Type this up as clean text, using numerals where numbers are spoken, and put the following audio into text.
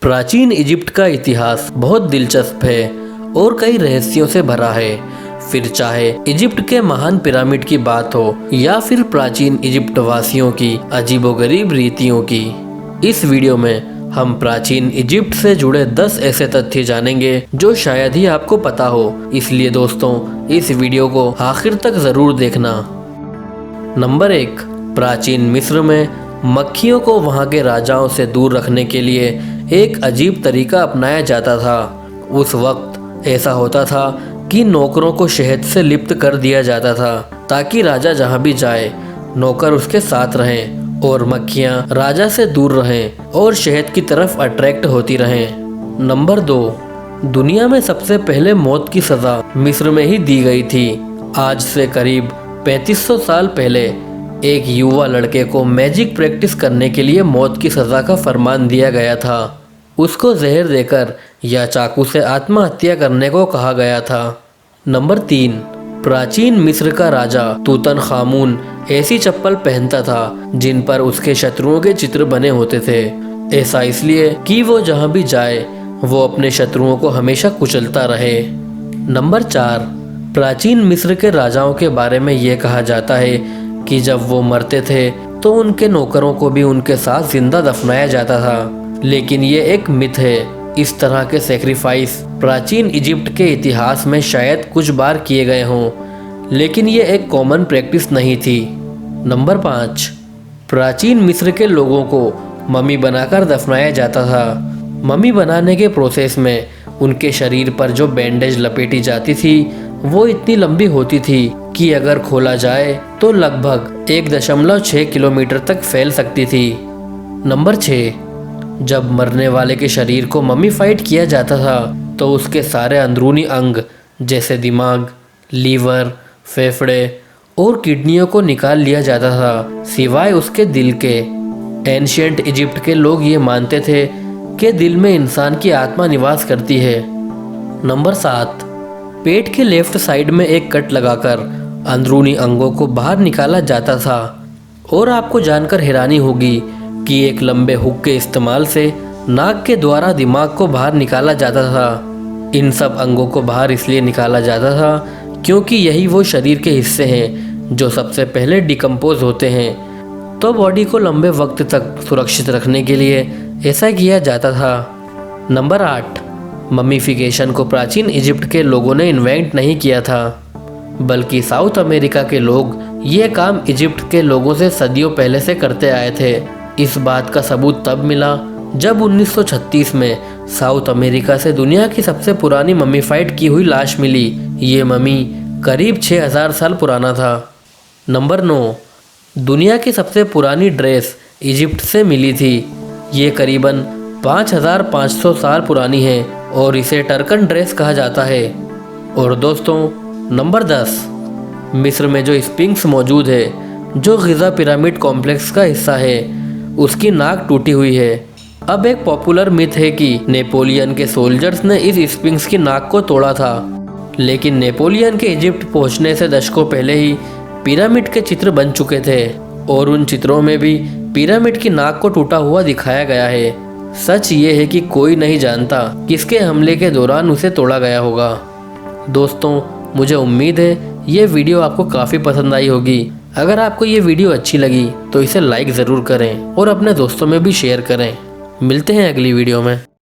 प्राचीन इजिप्ट का इतिहास बहुत दिलचस्प है और कई रहस्यों से भरा है। फिर चाहे इजिप्ट के महान पिरामिड की बात हो या फिर प्राचीन इजिप्ट वासियों की अजीबोगरीब रीतियों की, इस वीडियो में हम प्राचीन इजिप्ट से जुड़े 10 ऐसे तथ्य जानेंगे जो शायद ही आपको पता हो। इसलिए दोस्तों, इस वीडियो को आखिर तक जरूर देखना। नंबर 1, प्राचीन मिस्र में मक्खियों को वहां के राजाओं से दूर रखने के लिए एक अजीब तरीका अपनाया जाता था। उस वक्त ऐसा होता था कि नौकरों को शहद से लिप्त कर दिया जाता था ताकि राजा जहां भी जाए नौकर उसके साथ रहें और मक्खियां राजा से दूर रहें और शहद की तरफ अट्रैक्ट होती रहें। नंबर 2, दुनिया में सबसे पहले मौत की सज़ा मिस्र में ही दी गई थी। आज से करीब 3500 साल पहले एक युवा लड़के को मैजिक प्रैक्टिस करने के लिए मौत की सज़ा का फरमान दिया गया था। उसको जहर देकर या चाकू से आत्महत्या करने को कहा गया था। नंबर 3, प्राचीन मिस्र का राजा तूतनखामुन ऐसी चप्पल पहनता था जिन पर उसके शत्रुओं के चित्र बने होते थे। ऐसा इसलिए कि वो जहां भी जाए वो अपने शत्रुओं को हमेशा कुचलता रहे। नंबर 4, प्राचीन मिस्र के राजाओं के बारे में ये कहा जाता है कि जब वो मरते थे तो उनके नौकरों को भी उनके साथ जिंदा दफनाया जाता था, लेकिन ये एक मिथ है। इस तरह के सेक्रीफाइस प्राचीन इजिप्ट के इतिहास में शायद कुछ बार किए गए हों, लेकिन ये एक कॉमन प्रैक्टिस नहीं थी। नंबर 5, प्राचीन मिस्र के लोगों को मम्मी बनाकर दफनाया जाता था। मम्मी बनाने के प्रोसेस में उनके शरीर पर जो बैंडेज लपेटी जाती थी वो इतनी लंबी होती थी कि अगर खोला जाए तो लगभग 1.6 किलोमीटर तक फैल सकती थी। नंबर 6, जब मरने वाले के शरीर को मम्मीफाइड किया जाता था तो उसके सारे अंदरूनी अंग जैसे दिमाग, लीवर, फेफड़े और किडनियों को निकाल लिया जाता था, सिवाय उसके दिल के। एंशिएंट इजिप्ट के लोग ये मानते थे कि दिल में इंसान की आत्मा निवास करती है। नंबर 7, पेट के लेफ्ट साइड में एक कट लगाकर अंदरूनी अंगों को बाहर निकाला जाता था। और आपको जानकर हैरानी होगी कि एक लंबे हुक के इस्तेमाल से नाक के द्वारा दिमाग को बाहर निकाला जाता था। इन सब अंगों को बाहर इसलिए निकाला जाता था क्योंकि यही वो शरीर के हिस्से हैं जो सबसे पहले डिकम्पोज होते हैं, तो बॉडी को लंबे वक्त तक सुरक्षित रखने के लिए ऐसा किया जाता था। नंबर 8, मम्मीफिकेशन को प्राचीन इजिप्ट के लोगों ने इन्वेंट नहीं किया था, बल्कि साउथ अमेरिका के लोग ये काम इजिप्ट के लोगों से सदियों पहले से करते आए थे। इस बात का सबूत तब मिला जब 1936 में साउथ अमेरिका से दुनिया की सबसे पुरानी मम्मीफाइड की हुई लाश मिली। ये मम्मी करीब 6000 साल पुराना था। नंबर 9, दुनिया की सबसे पुरानी ड्रेस इजिप्ट से मिली थी। ये करीबन 5500 साल पुरानी है और इसे टर्कन ड्रेस कहा जाता है। और दोस्तों, नंबर 10, मिस्र में जो स्फिंक्स मौजूद है जो गिज़ा पिरामिड कॉम्प्लेक्स का हिस्सा है, उसकी नाक टूटी हुई है। अब एक पॉपुलर मिथ है कि नेपोलियन के सोल्जर्स ने इस स्फिंक्स की नाक को तोड़ा था, लेकिन नेपोलियन के इजिप्ट पहुंचने से दशकों पहले ही पिरामिड के चित्र बन चुके थे और उन चित्रों में भी पिरामिड की नाक को टूटा हुआ दिखाया गया है। सच ये है कि कोई नहीं जानता किसके हमले के दौरान उसे तोड़ा गया होगा। दोस्तों, मुझे उम्मीद है ये वीडियो आपको काफ़ी पसंद आई होगी। अगर आपको ये वीडियो अच्छी लगी तो इसे लाइक ज़रूर करें और अपने दोस्तों में भी शेयर करें। मिलते हैं अगली वीडियो में।